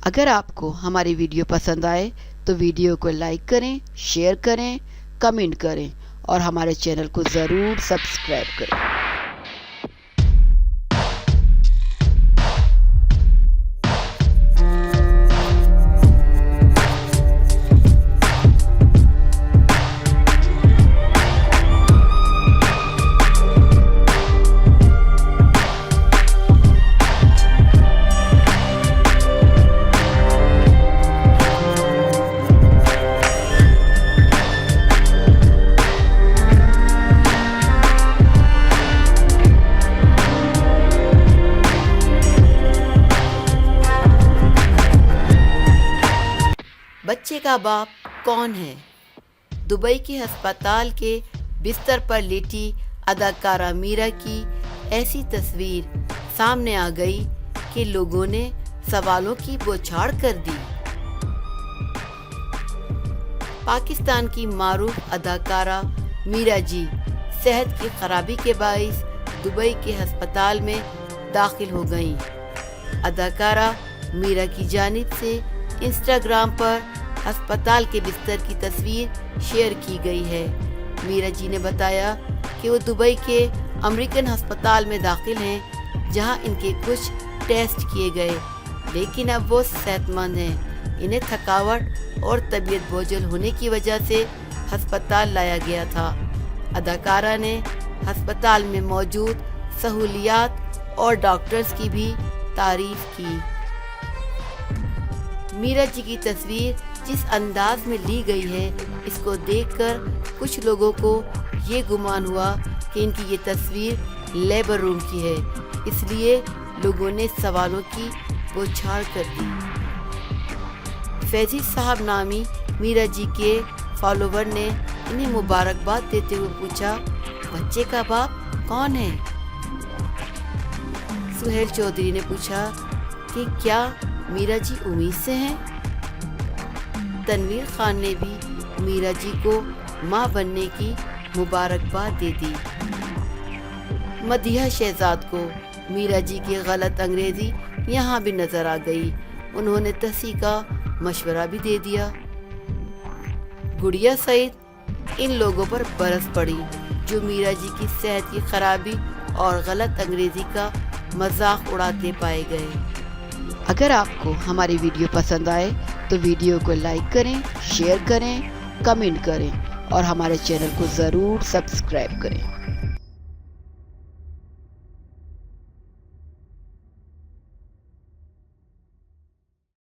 اگر آپ کو ہماری ویڈیو پسند آئے تو ویڈیو کو لائک کریں، شیئر کریں، کمنٹ کریں اور ہمارے چینل کو ضرور سبسکرائب کریں۔ بچے کا باپ کون ہے؟ دبئی کے ہسپتال کے بستر پر لیٹی اداکارہ میرا کی ایسی تصویر سامنے آ گئی کہ لوگوں نے سوالوں کی بوچھاڑ کر دی۔ پاکستان کی معروف اداکارہ میرا جی صحت کی خرابی کے باعث دبئی کے ہسپتال میں داخل ہو گئیں۔ اداکارہ میرا کی جانب سے انسٹاگرام پر ہسپتال کے بستر کی تصویر شیئر کی گئی ہے۔ میرا جی نے بتایا کہ وہ دبئی کے امریکن ہسپتال میں داخل ہیں، جہاں ان کے کچھ ٹیسٹ کیے گئے، لیکن اب وہ صحت مند ہیں۔ انہیں تھکاوٹ اور طبیعت بوجھل ہونے کی وجہ سے ہسپتال لایا گیا تھا۔ اداکارہ نے ہسپتال میں موجود سہولیات اور ڈاکٹرز کی بھی تعریف کی۔ میرا جی کی تصویر جس انداز میں لی گئی ہے، اس کو دیکھ کر کچھ لوگوں کو یہ گمان ہوا کہ ان کی یہ تصویر لیبر روم کی ہے، اس لیے لوگوں نے سوالوں کی بوچھاڑ کر دی۔ فیضی صاحب نامی میرا جی کے فالوور نے انہیں مبارکباد دیتے ہوئے پوچھا، بچے کا باپ کون ہے؟ سہیل چودھری نے پوچھا کہ کیا میرا جی امید سے ہیں؟ تنویر خان نے بھی میرا جی کو ماں بننے کی مبارکباد دے دی۔ مدیحہ شہزاد کو میرا جی کی غلط انگریزی یہاں بھی نظر آ گئی، انہوں نے تصحیح کا مشورہ بھی دے دیا۔ گڑیا سعید ان لوگوں پر برس پڑی جو میرا جی کی صحت کی خرابی اور غلط انگریزی کا مذاق اڑاتے پائے گئے۔ اگر آپ کو ہماری ویڈیو پسند آئے تو ویڈیو کو لائک کریں، شیئر کریں، کمنٹ کریں اور ہمارے چینل کو ضرور سبسکرائب کریں۔